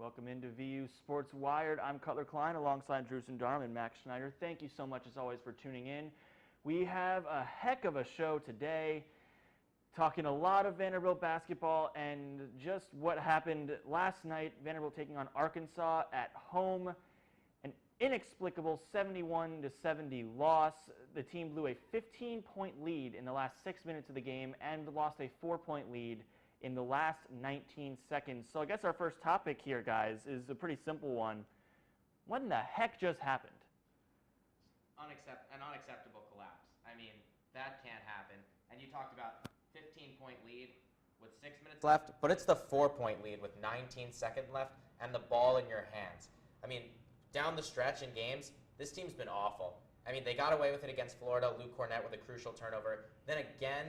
Welcome into VU Sports Wired. I'm Cutler Klein alongside Drew Sundaram and Max Schneider. Thank you so much as always for tuning in. We have a heck of a show today, talking a lot of Vanderbilt basketball and just what happened last night. Vanderbilt taking on Arkansas at home. An inexplicable 71-70 loss. The team blew a 15-point lead in the last 6 minutes of the game and lost a 4-point lead in the last 19 seconds. So I guess our first topic here, guys, is a pretty simple one. What in the heck just happened? An unacceptable collapse. I mean, that can't happen. And you talked about 15-point lead with 6 minutes left, but it's the 4-point lead with 19 seconds left and the ball in your hands. I mean, down the stretch in games, this team's been awful. I mean, they got away with it against Florida, Luke Cornett with a crucial turnover. Then again,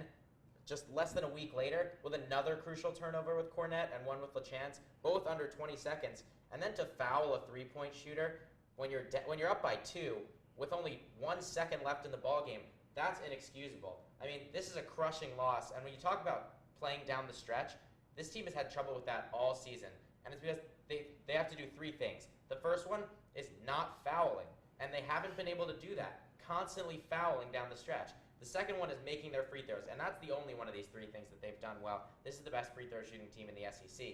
just less than a week later, with another crucial turnover with Cornett and one with LaChance, both under 20 seconds. And then to foul a three-point shooter when you're up by 2 with only 1 second left in the ballgame, that's inexcusable. I mean, this is a crushing loss. And when you talk about playing down the stretch, this team has had trouble with that all season. And it's because they have to do 3 things. The first one is not fouling, and they haven't been able to do that, constantly fouling down the stretch. The second one is making their free throws, and that's the only one of these 3 things that they've done well. This is the best free throw shooting team in the SEC.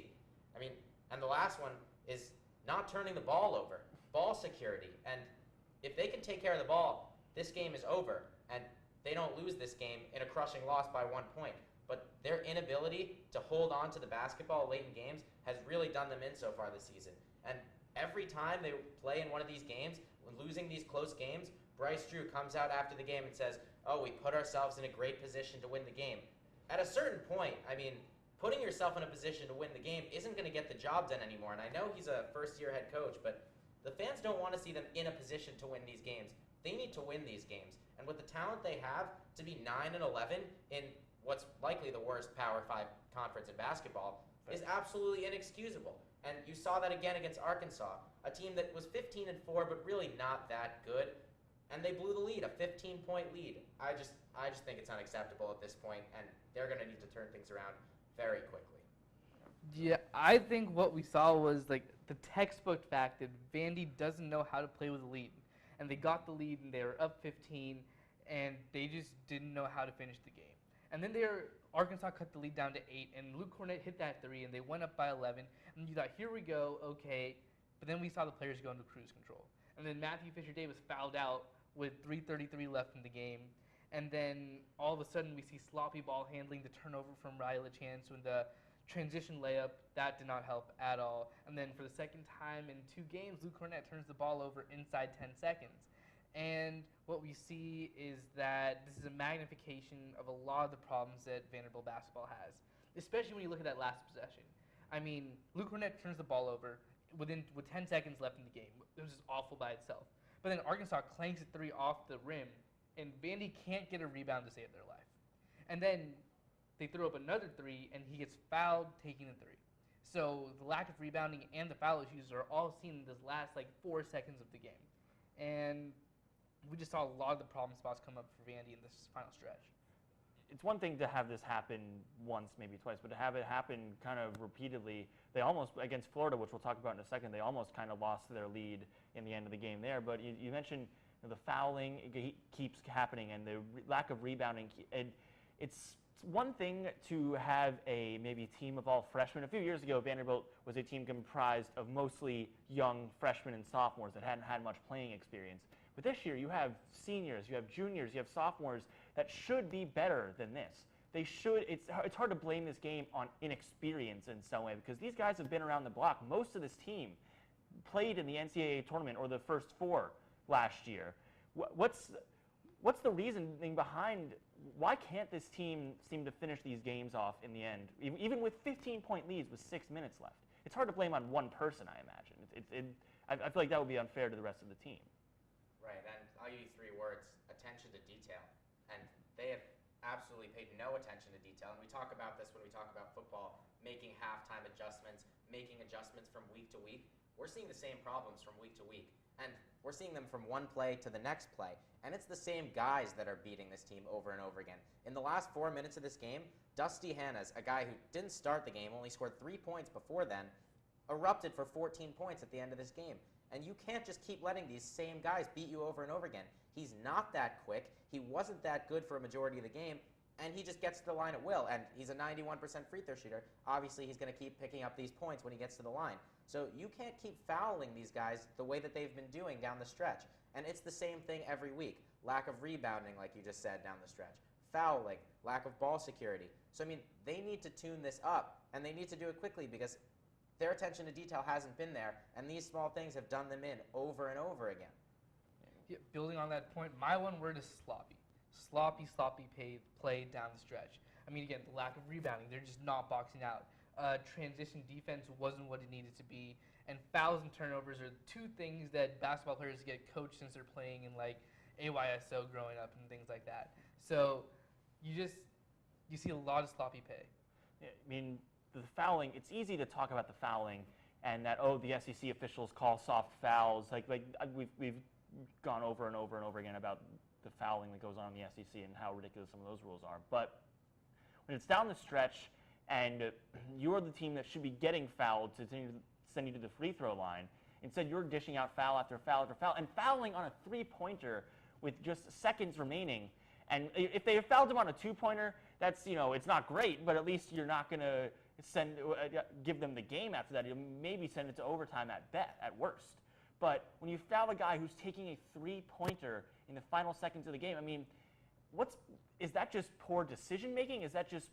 I mean, and the last one is not turning the ball over, ball security. And if they can take care of the ball, this game is over, and they don't lose this game in a crushing loss by 1 point. But their inability to hold on to the basketball late in games has really done them in so far this season. And every time they play in one of these games, when losing these close games, Bryce Drew comes out after the game and says, oh, we put ourselves in a great position to win the game. At a certain point, I mean, putting yourself in a position to win the game isn't going to get the job done anymore. And I know he's a first-year head coach, but the fans don't want to see them in a position to win these games. They need to win these games. And with the talent they have, to be 9-11 in what's likely the worst Power 5 conference in basketball is absolutely inexcusable. And you saw that again against Arkansas, a team that was 15-4, but really not that good. And they blew the lead, a 15-point lead. I just think it's unacceptable at this point, and they're going to need to turn things around very quickly. Yeah, I think what we saw was like the textbook fact that Vandy doesn't know how to play with a lead. And they got the lead, and they were up 15, and they just didn't know how to finish the game. And then Arkansas cut the lead down to 8, and Luke Cornett hit that 3, and they went up by 11. And you thought, here we go, okay. But then we saw the players go into cruise control. And then Matthew Fisher-Davis fouled out with 3:33 left in the game. And then all of a sudden we see sloppy ball handling, the turnover from Riley LaChance when the transition layup. That did not help at all. And then for the second time in 2 games, Luke Cornett turns the ball over inside 10 seconds. And what we see is that this is a magnification of a lot of the problems that Vanderbilt basketball has, especially when you look at that last possession. I mean, Luke Cornett turns the ball over with 10 seconds left in the game. It was just awful by itself. But then Arkansas clanks a 3 off the rim, and Vandy can't get a rebound to save their life. And then they throw up another 3, and he gets fouled taking the 3. So the lack of rebounding and the foul issues are all seen in this last 4 seconds of the game. And we just saw a lot of the problem spots come up for Vandy in this final stretch. It's one thing to have this happen once, maybe twice, but to have it happen kind of repeatedly. They almost, against Florida, which we'll talk about in a second, they almost kind of lost their lead in the end of the game there. But you mentioned the fouling keeps happening and the lack of rebounding. It's one thing to have a maybe team of all freshmen. A few years ago, Vanderbilt was a team comprised of mostly young freshmen and sophomores that hadn't had much playing experience. But this year, you have seniors, you have juniors, you have sophomores that should be better than this. They should. It's hard to blame this game on inexperience in some way because these guys have been around the block. Most of this team played in the NCAA tournament or the first 4 last year. What's the reasoning behind why can't this team seem to finish these games off in the end, even with 15-point leads with 6 minutes left? It's hard to blame on one person, I imagine. I feel like that would be unfair to the rest of the team. Right, and I'll give you 3 words: attention to detail. And they have absolutely paid no attention to detail. And we talk about this when we talk about football, making halftime adjustments, making adjustments from week to week. We're seeing the same problems from week to week. And we're seeing them from one play to the next play. And it's the same guys that are beating this team over and over again. In the last 4 minutes of this game, Dusty Hannas, a guy who didn't start the game, only scored 3 points before then, erupted for 14 points at the end of this game. And you can't just keep letting these same guys beat you over and over again. He's not that quick. He wasn't that good for a majority of the game. And he just gets to the line at will. And he's a 91% free throw shooter. Obviously, he's going to keep picking up these points when he gets to the line. So you can't keep fouling these guys the way that they've been doing down the stretch. And it's the same thing every week. Lack of rebounding, like you just said, down the stretch. Fouling, lack of ball security. So, I mean, they need to tune this up, and they need to do it quickly because their attention to detail hasn't been there, and these small things have done them in over and over again. Yeah, building on that point, my one word is sloppy. Sloppy play down the stretch. I mean, again, the lack of rebounding. They're just not boxing out. Transition defense wasn't what it needed to be. And fouls and turnovers are two things that basketball players get coached since they're playing in, like, AYSO growing up and things like that. So you see a lot of sloppy play. Yeah, I mean, the fouling, it's easy to talk about the fouling and that, the SEC officials call soft fouls. We've gone over and over and over again about the fouling that goes on in the SEC and how ridiculous some of those rules are. But when it's down the stretch and you're the team that should be getting fouled to send you to the free throw line, instead you're dishing out foul after foul after foul and fouling on a three-pointer with just seconds remaining. And if they fouled him on a two-pointer, that's, it's not great, but at least you're not going to give them the game after that. You'll maybe send it to overtime at worst. But when you foul a guy who's taking a three-pointer in the final seconds of the game, I mean, is that just poor decision-making? Is that just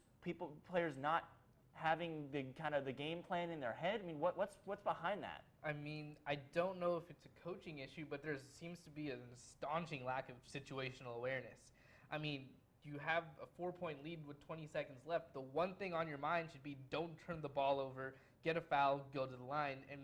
players not having the game plan in their head? I mean, what's behind that? I mean, I don't know if it's a coaching issue, but there seems to be an astonishing lack of situational awareness. I mean, you have a 4-point lead with 20 seconds left. The one thing on your mind should be don't turn the ball over, get a foul, go to the line, and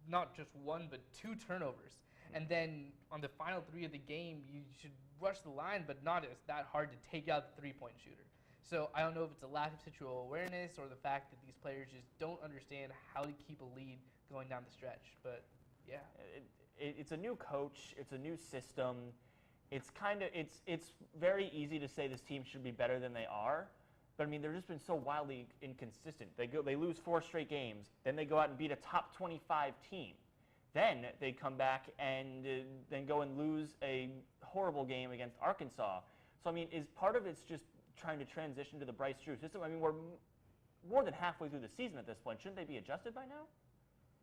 not just one, but 2 turnovers. And then on the final 3 of the game, you should rush the line, but not it's that hard to take out the 3-point shooter. So I don't know if it's a lack of situational awareness or the fact that these players just don't understand how to keep a lead going down the stretch. But yeah, it's a new coach, it's a new system. It's very easy to say this team should be better than they are, but I mean they've just been so wildly inconsistent. They lose 4 straight games, then they go out and beat a top 25 team, then they come back and then go and lose a horrible game against Arkansas. So I mean, is part of it's just trying to transition to the Bryce Drew system? I mean, we're more than halfway through the season at this point. Shouldn't they be adjusted by now?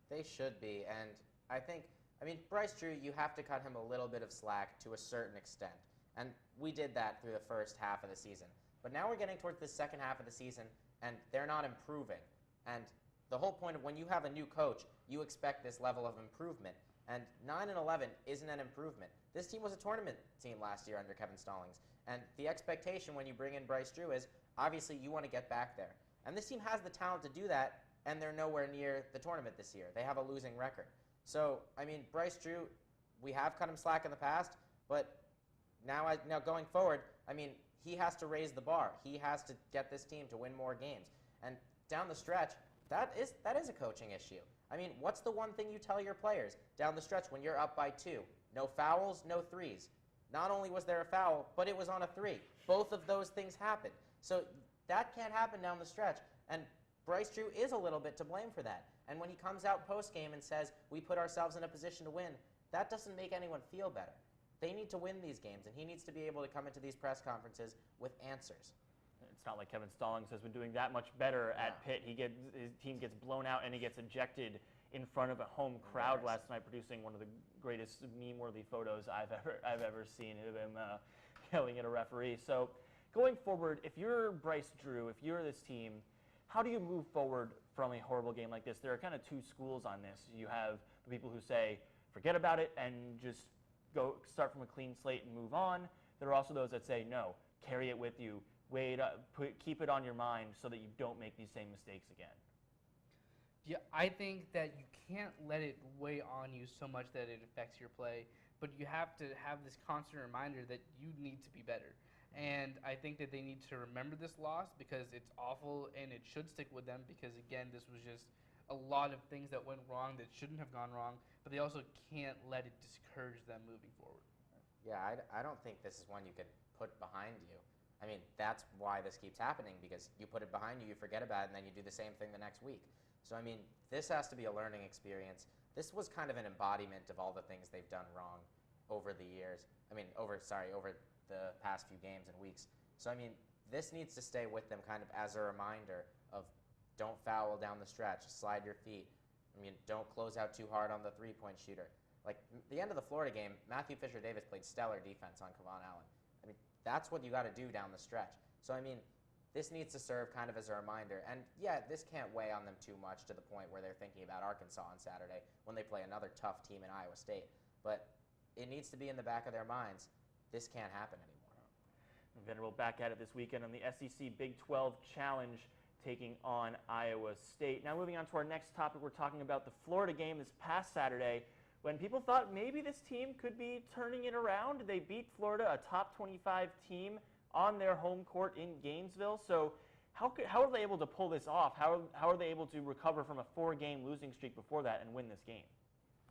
They should be, and I mean, Bryce Drew, you have to cut him a little bit of slack to a certain extent. And we did that through the first half of the season. But now we're getting towards the second half of the season, and they're not improving. And the whole point of when you have a new coach, you expect this level of improvement. And 9-11 isn't an improvement. This team was a tournament team last year under Kevin Stallings. And the expectation when you bring in Bryce Drew is, obviously, you want to get back there. And this team has the talent to do that, and they're nowhere near the tournament this year. They have a losing record. So, I mean, Bryce Drew, we have cut him slack in the past, but now going forward, I mean, he has to raise the bar. He has to get this team to win more games. And down the stretch, that is a coaching issue. I mean, what's the one thing you tell your players down the stretch when you're up by 2? No fouls, no threes. Not only was there a foul, but it was on a 3. Both of those things happened. So that can't happen down the stretch. And Bryce Drew is a little bit to blame for that. And when he comes out post-game and says, we put ourselves in a position to win, that doesn't make anyone feel better. They need to win these games, and he needs to be able to come into these press conferences with answers. It's not like Kevin Stallings has been doing that much better at Pitt. His team gets blown out, and he gets ejected in front of a home crowd last night, producing one of the greatest meme-worthy photos I've ever seen of him yelling at a referee. So going forward, if you're Bryce Drew, if you're this team, how do you move forward from a horrible game like this? There are kind of 2 schools on this. You have the people who say, forget about it and just go start from a clean slate and move on. There are also those that say, no, carry it with you, weigh it up, keep it on your mind so that you don't make these same mistakes again. Yeah, I think that you can't let it weigh on you so much that it affects your play, but you have to have this constant reminder that you need to be better. And I think that they need to remember this loss because it's awful and it should stick with them because, again, this was just a lot of things that went wrong that shouldn't have gone wrong, but they also can't let it discourage them moving forward. Yeah, I don't think this is one you could put behind you. I mean, that's why this keeps happening, because you put it behind you, you forget about it, and then you do the same thing the next week. So, I mean, this has to be a learning experience. This was kind of an embodiment of all the things they've done wrong over the years. Over the past few games and weeks. So, I mean, this needs to stay with them kind of as a reminder of don't foul down the stretch, slide your feet. Don't close out too hard on the three-point shooter. Like, the end of the Florida game, Matthew Fisher-Davis played stellar defense on Kevon Allen. That's what you got to do down the stretch. So, this needs to serve kind of as a reminder. And, yeah, this can't weigh on them too much to the point where they're thinking about Arkansas on Saturday when they play another tough team in Iowa State. But it needs to be in the back of their minds. This can't happen anymore. Vanderbilt back at it this weekend on the SEC Big 12 Challenge, taking on Iowa State. Now moving on to our next topic, we're talking about the Florida game this past Saturday when people thought maybe this team could be turning it around. They beat Florida, a top 25 team, on their home court in Gainesville. So how are they able to pull this off? How are they able to recover from a 4-game losing streak before that and win this game?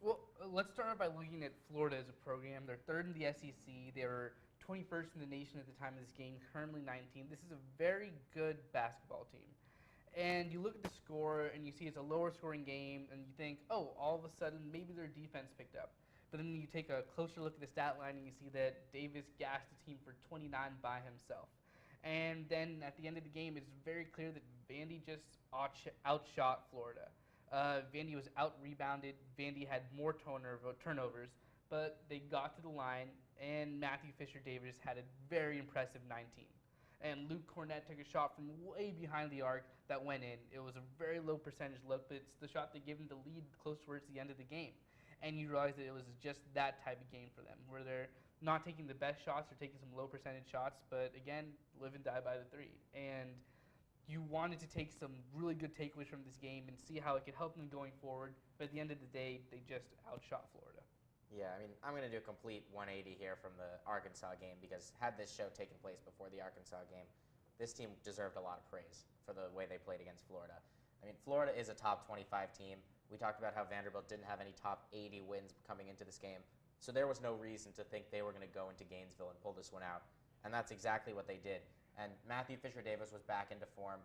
Well, let's start off by looking at Florida as a program. They're third in the SEC. They were 21st in the nation at the time of this game, currently 19th. This is a very good basketball team. And you look at the score, and you see it's a lower scoring game, and you think, oh, all of a sudden, maybe their defense picked up. But then you take a closer look at the stat line, and you see that Davis gassed the team for 29 by himself. And then at the end of the game, it's very clear that Vandy just outshot Florida. Vandy was out-rebounded. Vandy had more turnovers, but they got to the line, and Matthew Fisher-Davis had a very impressive 19. And Luke Cornett took a shot from way behind the arc that went in. It was a very low percentage look, but it's the shot that gave them the lead close towards the end of the game. And you realize that it was just that type of game for them, where they're not taking the best shots, they're taking some low percentage shots, but again, live and die by the three. And you wanted to take some really good takeaways from this game and see how it could help them going forward, but at the end of the day, they just outshot Florida. Yeah, I'm going to do a complete 180 here from the Arkansas game because had this show taken place before the Arkansas game, this team deserved a lot of praise for the way they played against Florida. Florida is a top 25 team. We talked about how Vanderbilt didn't have any top 80 wins coming into this game, so there was no reason to think they were going to go into Gainesville and pull this one out, and that's exactly what they did. And Matthew Fisher-Davis was back into form.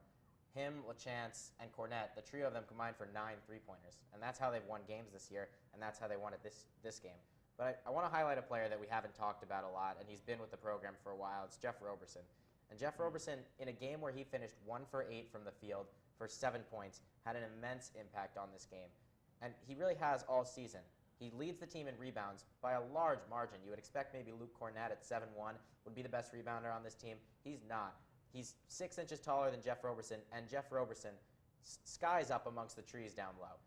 Him, LaChance, and Cornett, the trio of them combined for 9 three-pointers. And that's how they've won games this year, and that's how they won it this game. But I want to highlight a player that we haven't talked about a lot, and he's been with the program for a while. It's Jeff Roberson. And Jeff Roberson, in a game where he finished 1 for 8 from the field for 7 points, had an immense impact on this game. And he really has all season. He leads the team in rebounds by a large margin. You would expect maybe Luke Cornett at 7'1" would be the best rebounder on this team. He's not. He's 6 inches taller than Jeff Roberson, and Jeff Roberson skies up amongst the trees down low.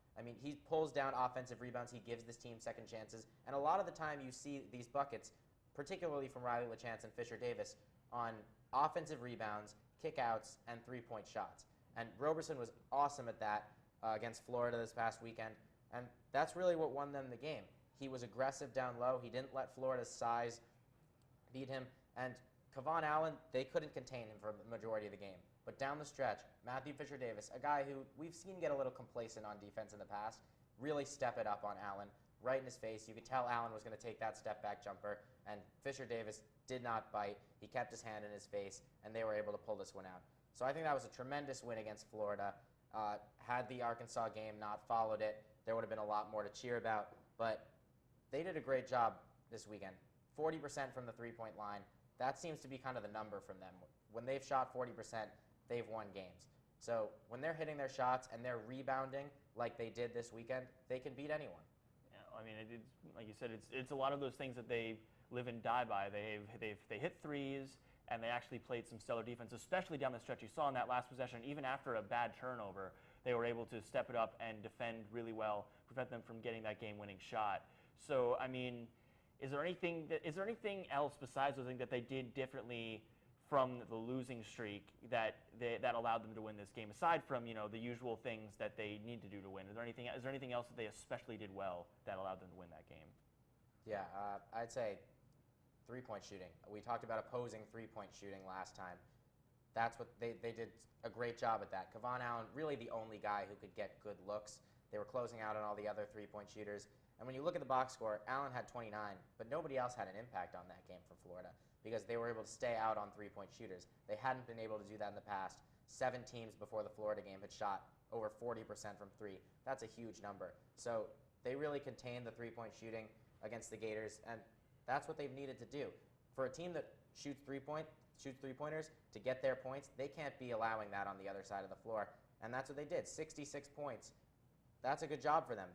He pulls down offensive rebounds. He gives this team second chances. And a lot of the time you see these buckets, particularly from Riley LaChance and Fisher-Davis, on offensive rebounds, kickouts, and three-point shots. And Roberson was awesome at that against Florida this past weekend. And that's really what won them the game. He was aggressive down low. He didn't let Florida's size beat him. And Kevon Allen, they couldn't contain him for the majority of the game. But down the stretch, Matthew Fisher-Davis, a guy who we've seen get a little complacent on defense in the past, really step it up on Allen, right in his face. You could tell Allen was going to take that step-back jumper, and Fisher-Davis did not bite. He kept his hand in his face, and they were able to pull this one out. So I think that was a tremendous win against Florida. Had the Arkansas game not followed it, there would have been a lot more to cheer about. But they did a great job this weekend. 40% from the three-point line. That seems to be kind of the number from them. When they've shot 40%, they've won games. So when they're hitting their shots and they're rebounding like they did this weekend, they can beat anyone. Yeah, it's, like you said, it's a lot of those things that they live and die by. They hit threes, and they actually played some stellar defense, especially down the stretch. You saw in that last possession, even after a bad turnover, they were able to step it up and defend really well, prevent them from getting that game-winning shot. So, is there anything else besides those things that they did differently from the losing streak that allowed them to win this game, aside from the usual things that they need to do to win? Is there anything else that they especially did well that allowed them to win that game? Yeah, I'd say three-point shooting. We talked about opposing three-point shooting last time. That's what they did a great job at that. Kevon Allen, really the only guy who could get good looks. They were closing out on all the other three-point shooters. And when you look at the box score, Allen had 29, but nobody else had an impact on that game for Florida because they were able to stay out on three-point shooters. They hadn't been able to do that in the past. 7 teams before the Florida game had shot over 40% from 3. That's a huge number. So they really contained the three-point shooting against the Gators, and that's what they've needed to do. For a team that shoots three-pointers to get their points, they can't be allowing that on the other side of the floor, and that's what they did. 66 points. That's a good job for them.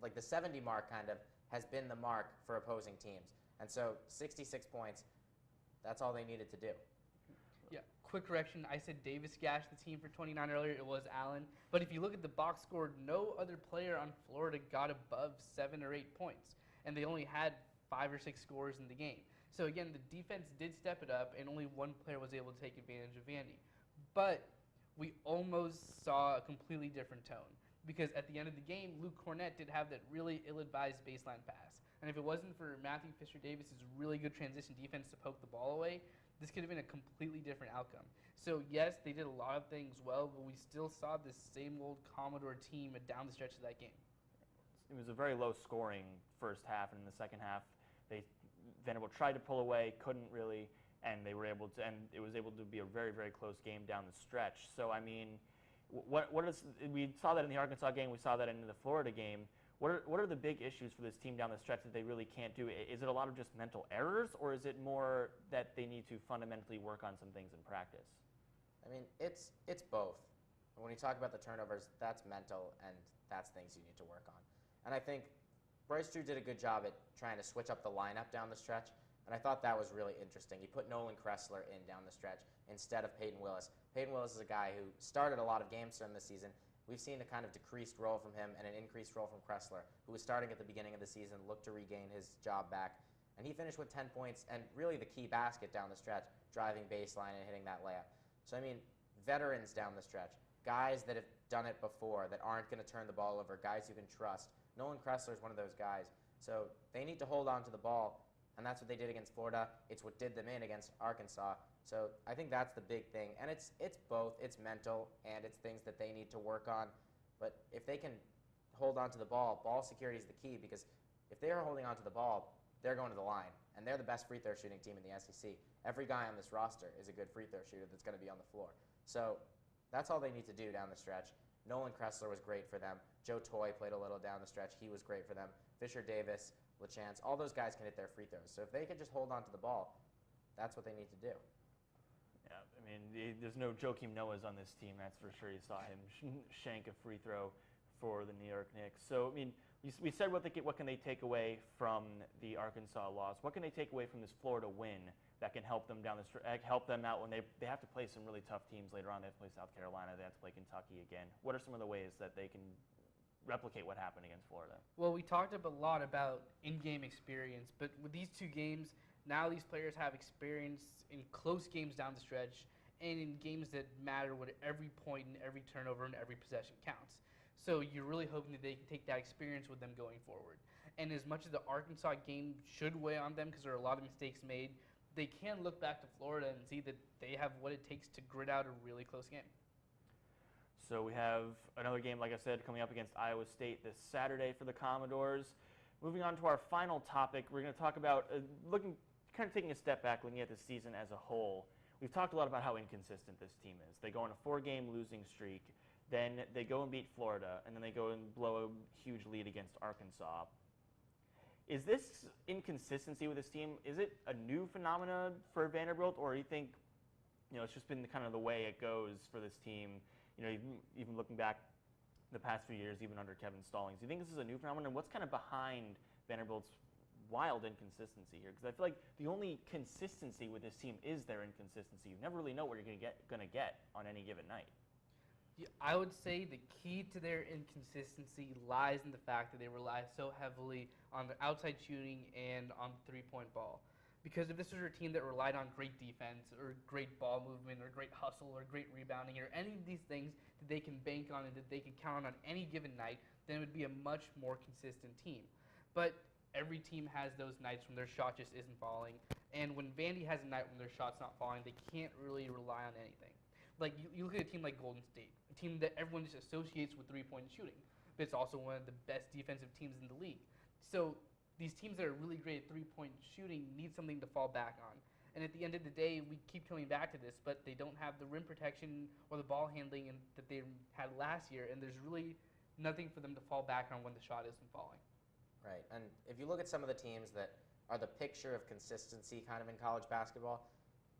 Like the 70 mark kind of has been the mark for opposing teams, and so 66 points, that's all they needed to do. Yeah, quick correction. I said Davis gashed the team for 29 earlier. It was Allen. But if you look at the box score, no other player on Florida got above 7 or 8 points. And they only had 5 or 6 scores in the game. So again, the defense did step it up, and only one player was able to take advantage of Vandy. But we almost saw a completely different tone. Because at the end of the game, Luke Cornett did have that really ill-advised baseline pass. And if it wasn't for Matthew Fisher-Davis's really good transition defense to poke the ball away, this could have been a completely different outcome. So yes, they did a lot of things well, but we still saw this same old Commodore team down the stretch of that game. It was a very low-scoring first half, and in the second half, Vanderbilt tried to pull away, couldn't really, and it was able to be a very, very close game down the stretch. So I mean, we saw that in the Arkansas game, we saw that in the Florida game. What are the big issues for this team down the stretch that they really can't do? Is it a lot of just mental errors, or is it more that they need to fundamentally work on some things in practice? I mean, it's both. When you talk about the turnovers, that's mental, and that's things you need to work on. And I think Bryce Drew did a good job at trying to switch up the lineup down the stretch, and I thought that was really interesting. He put Nolan Kressler in down the stretch instead of Peyton Willis. Peyton Willis is a guy who started a lot of games during the season. We've seen a kind of decreased role from him and an increased role from Kressler, who was starting at the beginning of the season, looked to regain his job back, and he finished with 10 points and really the key basket down the stretch, driving baseline and hitting that layup. So, I mean, veterans down the stretch, guys that have done it before, that aren't going to turn the ball over, guys you can trust. Nolan Kressler is one of those guys. So they need to hold on to the ball, and that's what they did against Florida. It's what did them in against Arkansas. So I think that's the big thing. And it's both. It's mental, and it's things that they need to work on. But if they can hold on to the ball security is the key, because if they are holding on to the ball, they're going to the line, and they're the best free throw shooting team in the SEC. Every guy on this roster is a good free throw shooter that's going to be on the floor. So that's all they need to do down the stretch. Nolan Kressler was great for them. Joe Toye played a little down the stretch. He was great for them. Fisher Davis, LaChance, all those guys can hit their free throws. So if they can just hold on to the ball, that's what they need to do. Yeah, I mean, there's no Joakim Noahs on this team, that's for sure. You saw him shank a free throw for the New York Knicks. So, I mean, we said what can they take away from the Arkansas loss. What can they take away from this Florida win that can help them help them out when they have to play some really tough teams later on? They have to play South Carolina. They have to play Kentucky again. What are some of the ways that they can replicate what happened against Florida? Well, we talked a lot about in-game experience, but with these two games, now these players have experience in close games down the stretch and in games that matter, where every point and every turnover and every possession counts. So you're really hoping that they can take that experience with them going forward. And as much as the Arkansas game should weigh on them because there are a lot of mistakes made, they can look back to Florida and see that they have what it takes to grit out a really close game. So we have another game, like I said, coming up against Iowa State this Saturday for the Commodores. Moving on to our final topic, we're going to talk about taking a step back, looking at the season as a whole. We've talked a lot about how inconsistent this team is. They go on a 4-game losing streak, then they go and beat Florida, and then they go and blow a huge lead against Arkansas. Is this inconsistency with this team, is it a new phenomenon for Vanderbilt, or do you think it's just been kind of the way it goes for this team? Even looking back the past few years, even under Kevin Stallings, do you think this is a new phenomenon? What's kind of behind Vanderbilt's wild inconsistency here? Because I feel like the only consistency with this team is their inconsistency. You never really know what you're going to get on any given night. Yeah, I would say the key to their inconsistency lies in the fact that they rely so heavily on the outside shooting and on the three-point ball. Because if this was a team that relied on great defense or great ball movement or great hustle or great rebounding or any of these things that they can bank on and that they can count on any given night, then it would be a much more consistent team. But every team has those nights when their shot just isn't falling. And when Vandy has a night when their shot's not falling, they can't really rely on anything. Like, you look at a team like Golden State, a team that everyone just associates with three-point shooting, but it's also one of the best defensive teams in the league. So these teams that are really great at three-point shooting need something to fall back on. And at the end of the day, we keep coming back to this, but they don't have the rim protection or the ball handling that they had last year, and there's really nothing for them to fall back on when the shot isn't falling. Right, and if you look at some of the teams that are the picture of consistency kind of in college basketball,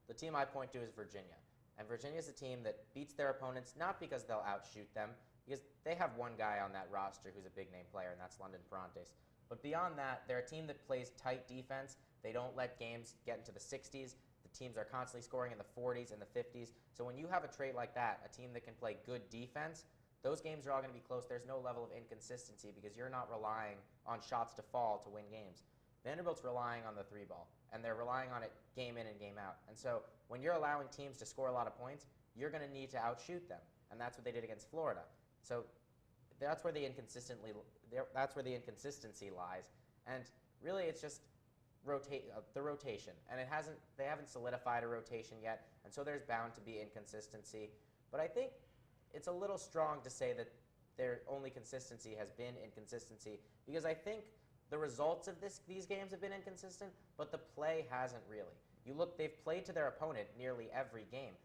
the team I point to is Virginia. And Virginia is a team that beats their opponents not because they'll outshoot them, because they have one guy on that roster who's a big-name player, and that's London Ferrantes. But beyond that, they're a team that plays tight defense. They don't let games get into the 60s. The teams are constantly scoring in the 40s and the 50s. So when you have a trait like that, a team that can play good defense, those games are all going to be close. There's no level of inconsistency because you're not relying on shots to fall to win games. Vanderbilt's relying on the three ball, and they're relying on it game in and game out. And so when you're allowing teams to score a lot of points, you're going to need to outshoot them, and that's what they did against Florida. So that's where the inconsistency lies. And really, it's just the rotation, and they haven't solidified a rotation yet, and so there's bound to be inconsistency. But I think it's a little strong to say that their only consistency has been inconsistency, because I think the results of these games have been inconsistent, but the play hasn't really. You look, they've played to their opponent nearly every game.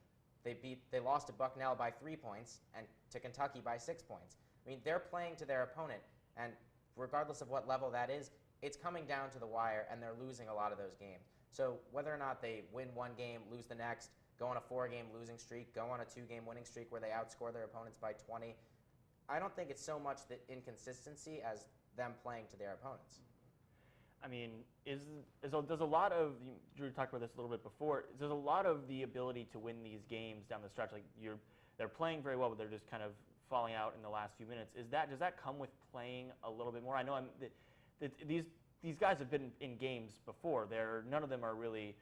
They lost to Bucknell by 3 points and to Kentucky by 6 points. I mean, they're playing to their opponent, and regardless of what level that is, it's coming down to the wire, and they're losing a lot of those games. So whether or not they win one game, lose the next, go on a 4-game losing streak, go on a 2-game winning streak where they outscore their opponents by 20, I don't think it's so much the inconsistency as them playing to their opponents. I mean, there's a lot of, Drew talked about this a little bit before, there's a lot of the ability to win these games down the stretch. Like they're playing very well, but they're just kind of falling out in the last few minutes. Does that come with playing a little bit more? I know these guys have been in games before. None of them are really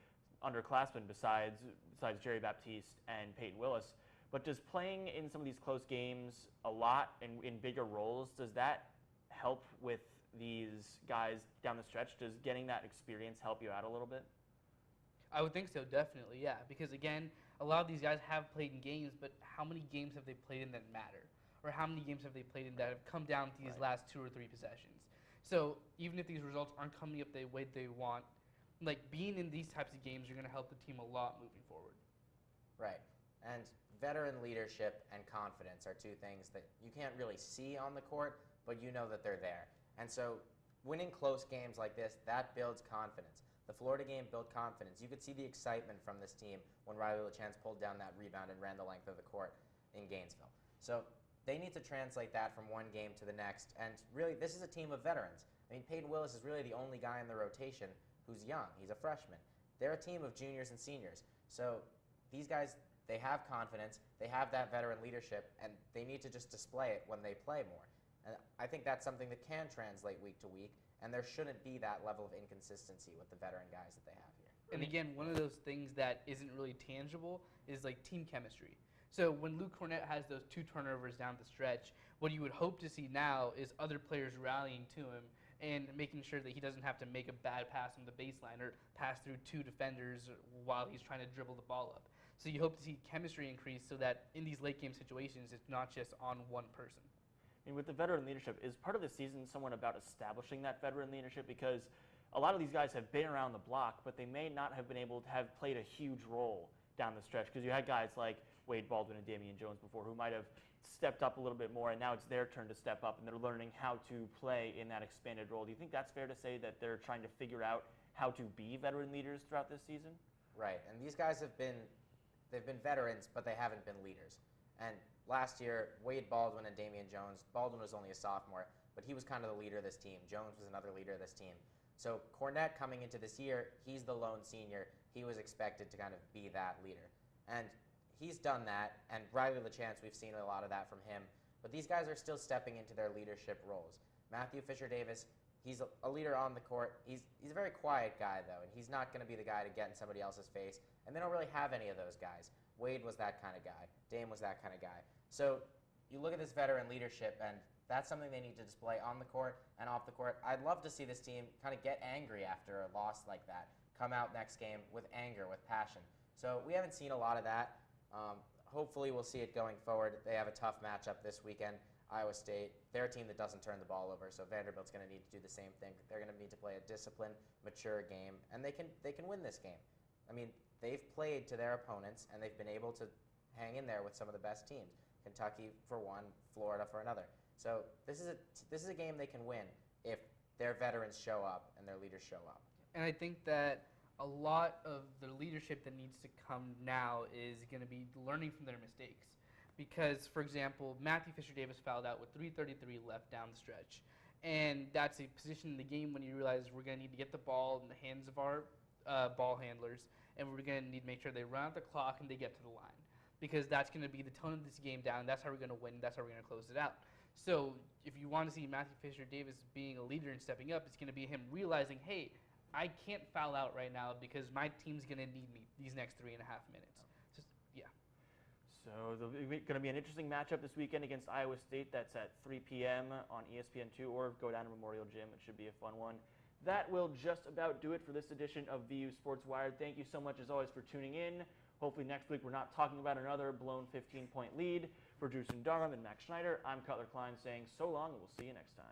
underclassmen besides Jerry Baptiste and Peyton Willis. But does playing in some of these close games a lot and in bigger roles, does that help with these guys down the stretch? Does getting that experience help you out a little bit? I would think so, definitely, yeah. Because again, a lot of these guys have played in games, but how many games have they played in that matter? Or how many games have they played in that have come down to these last 2 or 3 possessions? So even if these results aren't coming up the way they want, like being in these types of games, you're going to help the team a lot moving forward. Right. And veteran leadership and confidence are two things that you can't really see on the court, but you know that they're there. And so winning close games like this, that builds confidence. The Florida game built confidence. You could see the excitement from this team when Riley LaChance pulled down that rebound and ran the length of the court in Gainesville. So they need to translate that from one game to the next. And really, this is a team of veterans. I mean, Peyton Willis is really the only guy in the rotation who's young. He's a freshman. They're a team of juniors and seniors. So these guys, they have confidence, they have that veteran leadership, and they need to just display it when they play more. And I think that's something that can translate week to week, and there shouldn't be that level of inconsistency with the veteran guys that they have here. And again, one of those things that isn't really tangible is like team chemistry. So when Luke Cornett has those 2 turnovers down the stretch, what you would hope to see now is other players rallying to him and making sure that he doesn't have to make a bad pass on the baseline or pass through 2 defenders while he's trying to dribble the ball up. So you hope to see chemistry increase so that in these late game situations, it's not just on one person. And with the veteran leadership, is part of the season somewhat about establishing that veteran leadership? Because a lot of these guys have been around the block, but they may not have been able to have played a huge role down the stretch. Because you had guys like Wade Baldwin and Damian Jones before who might have stepped up a little bit more, and now it's their turn to step up, and they're learning how to play in that expanded role. Do you think that's fair to say that they're trying to figure out how to be veteran leaders throughout this season? Right, and these guys they've been veterans, but they haven't been leaders. And last year, Wade Baldwin and Damian Jones, Baldwin was only a sophomore, but he was kind of the leader of this team. Jones was another leader of this team. So Cornett coming into this year, he's the lone senior. He was expected to kind of be that leader. And he's done that, and Riley LaChance, we've seen a lot of that from him. But these guys are still stepping into their leadership roles. Matthew Fisher-Davis, he's a leader on the court. He's a very quiet guy, though, and he's not going to be the guy to get in somebody else's face. And they don't really have any of those guys. Wade was that kind of guy. Dame was that kind of guy. So you look at this veteran leadership, and that's something they need to display on the court and off the court. I'd love to see this team kind of get angry after a loss like that, come out next game with anger, with passion. So we haven't seen a lot of that. Hopefully we'll see it going forward. They have a tough matchup this weekend. Iowa State, they're a team that doesn't turn the ball over, so Vanderbilt's going to need to do the same thing. They're going to need to play a disciplined, mature game, and they can win this game. I mean, they've played to their opponents, and they've been able to hang in there with some of the best teams. Kentucky for one, Florida for another. So this is a game they can win if their veterans show up and their leaders show up. And I think that a lot of the leadership that needs to come now is going to be learning from their mistakes. Because, for example, Matthew Fisher-Davis fouled out with 3:33 left down the stretch. And that's a position in the game when you realize we're going to need to get the ball in the hands of our ball handlers, and we're going to need to make sure they run out the clock and they get to the line. Because that's going to be the tone of this game down. That's how we're going to win. That's how we're going to close it out. So if you want to see Matthew Fisher-Davis being a leader and stepping up, it's going to be him realizing, hey, I can't foul out right now because my team's going to need me these next 3.5 minutes. Just, yeah. So there's going to be an interesting matchup this weekend against Iowa State. That's at 3 p.m. on ESPN2, or go down to Memorial Gym. It should be a fun one. That will just about do it for this edition of VU Sports Wired. Thank you so much, as always, for tuning in. Hopefully next week we're not talking about another blown 15-point lead. For Drew Sundaram and Max Schneider, I'm Cutler Klein saying so long, and we'll see you next time.